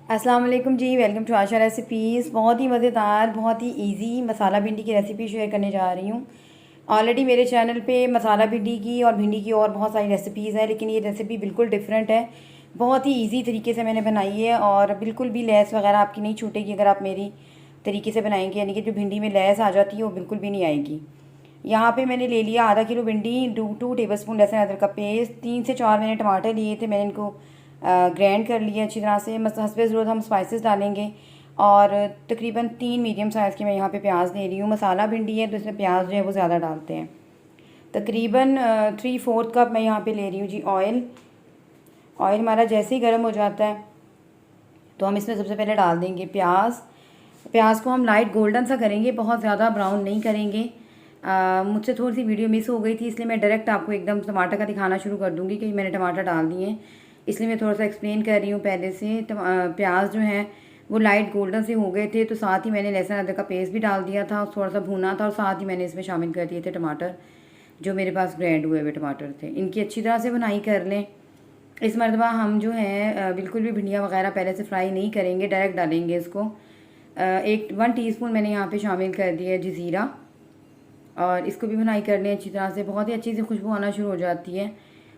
अस्सलाम वालेकुम जी। Welcome to Asha recipes. बहुत ही मज़ेदार, बहुत ही इजी मसाला भिंडी की रेसिपी शेयर करने जा रही हूँ। ऑलरेडी मेरे चैनल पे मसाला भिंडी की और भिंडी की और बहुत सारी रेसिपीज़ हैं, लेकिन ये रेसिपी बिल्कुल डिफरेंट है। बहुत ही इजी तरीके से मैंने बनाई है और बिल्कुल भी लैस वगैरह आपकी नहीं छूटेगी अगर आप मेरी तरीके से बनाएंगे, यानी कि जो भिंडी में लैस आ जाती है वो बिल्कुल भी नहीं आएगी। यहाँ पे मैंने ले लिया आधा किलो भिंडी, 2 टेबलस्पून लहसुन अदरक का पेस्ट, 3 से 4 मैंने टमाटर लिए थे, मैंने इनको ग्राइंड कर लिया अच्छी तरह से। हस्बे ज़रूरत हम स्पाइसेस डालेंगे और तकरीबन 3 मीडियम साइज़ के मैं यहाँ पे प्याज ले रही हूँ। मसाला भिंडी है तो इसमें प्याज जो है वो ज़्यादा डालते हैं। तकरीबन 3/4 कप मैं यहाँ पे ले रही हूँ जी ऑयल। ऑयल हमारा जैसे ही गर्म हो जाता है तो हम इसमें सबसे पहले डाल देंगे प्याज। प्याज को हम लाइट गोल्डन सा करेंगे, बहुत ज़्यादा ब्राउन नहीं करेंगे। मुझसे थोड़ी सी वीडियो मिस हो गई थी, इसलिए मैं डायरेक्ट आपको एकदम टमाटर का दिखाना शुरू कर दूँगी कि मैंने टमाटर डाल दिए हैं, इसलिए मैं थोड़ा सा एक्सप्लेन कर रही हूँ पहले से। प्याज जो है वो लाइट गोल्डन से हो गए थे तो साथ ही मैंने लहसुन अदरक का पेस्ट भी डाल दिया था, थोड़ा सा भुना था और साथ ही मैंने इसमें शामिल कर दिए थे टमाटर, जो मेरे पास ग्राइंड हुए हुए टमाटर थे। इनकी अच्छी तरह से भुनाई कर लें। इस मरतबा हम जो है बिल्कुल भी भिंडियाँ वगैरह पहले से फ्राई नहीं करेंगे, डायरेक्ट डालेंगे इसको। 1 टीस्पून मैंने यहाँ पे शामिल कर दिया है जीरा और इसको भी भुनाई कर लें अच्छी तरह से। बहुत ही अच्छी सी खुशबू आना शुरू हो जाती है।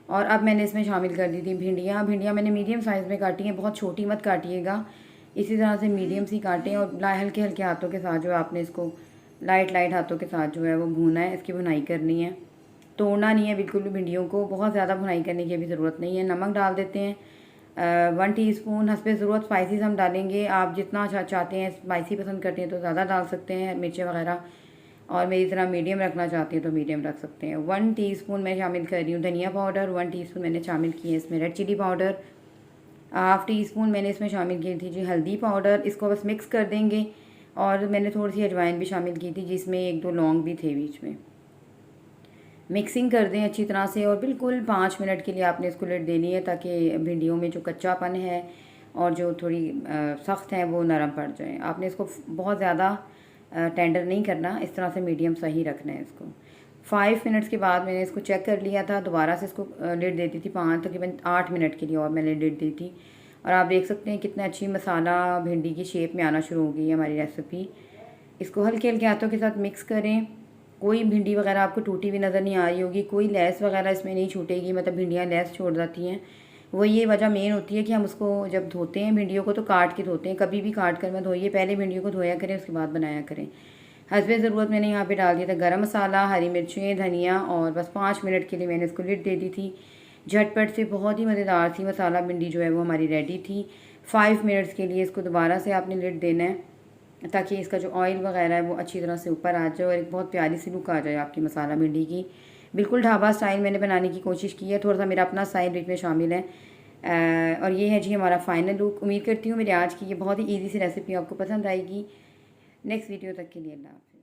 और अब मैंने इसमें शामिल कर दी थी भिंडियाँ। भिंडियाँ मैंने मीडियम साइज़ में काटी हैं, बहुत छोटी मत काटिएगा, इसी तरह से मीडियम सी काटें और हल्के हल्के हाथों के साथ जो है आपने इसको लाइट हाथों के साथ जो है वो भूना है, इसकी भुनाई करनी है। तोड़ना नहीं है बिल्कुल भी भिंडियों को, बहुत ज़्यादा भुनाई करने की अभी ज़रूरत नहीं है। नमक डाल देते हैं 1 टीस्पून। हस्बे ज़रूरत स्पाइसेस हम डालेंगे, आप जितना चाहते हैं, स्पाइसी पसंद करते हैं तो ज़्यादा डाल सकते हैं मिर्चें वगैरह, और मेरी तरह मीडियम रखना चाहते हैं तो मीडियम रख सकते हैं। 1 टीस्पून मैं शामिल कर रही हूँ धनिया पाउडर, 1 टीस्पून मैंने शामिल की है इसमें red chilli powder, half teaspoon मैंने इसमें शामिल की थी जी हल्दी पाउडर। इसको बस मिक्स कर देंगे। और मैंने थोड़ी सी अजवाइन भी शामिल की थी जिसमें 1-2 लौंग भी थे बीच में। मिक्सिंग कर दें अच्छी तरह से और बिल्कुल 5 मिनट के लिए आपने इसको लिड देनी है ताकि भिंडियों में जो कच्चापन है और जो थोड़ी सख्त है वो नरम पड़ जाए। आपने इसको बहुत ज़्यादा टेंडर नहीं करना, इस तरह से मीडियम सही रखना है इसको। 5 मिनट्स के बाद मैंने इसको चेक कर लिया था, दोबारा से इसको लिड देती थी तकरीबन 8 मिनट के लिए और मैंने लिड दी थी। और आप देख सकते हैं कितना अच्छी मसाला भिंडी की शेप में आना शुरू हो गई है हमारी रेसिपी। इसको हल्के हल्के हाथों के साथ मिक्स करें। कोई भिंडी वगैरह आपको टूटी हुई नज़र नहीं आ रही होगी, कोई लैस वगैरह इसमें नहीं छूटेगी, मतलब भिंडियाँ लैस छोड़ जाती हैं। वो ये वजह मेन होती है कि हम उसको जब धोते हैं भिंडियों को तो काट के धोते हैं, कभी भी काट कर मत धोइए, पहले भिंडियों को धोया करें उसके बाद बनाया करें। हस्बे ज़रूरत मैंने यहाँ पे डाल दिया था गरम मसाला, हरी मिर्चें, धनिया, और बस 5 मिनट के लिए मैंने इसको लिड दे दी थी। झटपट से बहुत ही मज़ेदार सी मसाला भिंडी जो है वो हमारी रेडी थी। 5 मिनट्स के लिए इसको दोबारा से आपने लिड देना है ताकि इसका जो ऑयल वगैरह है वो अच्छी तरह से ऊपर आ जाए और एक बहुत प्यारी सी लुक आ जाए आपकी मसाला भिंडी की। बिल्कुल ढाबा स्टाइल मैंने बनाने की कोशिश की है, थोड़ा सा मेरा अपना स्टाइल बीच में शामिल है। और ये है जी हमारा फाइनल लुक। उम्मीद करती हूँ मेरी आज की ये बहुत ही ईजी सी रेसिपी आपको पसंद आएगी। नेक्स्ट वीडियो तक के लिए अल्लाह हाफ़िज़।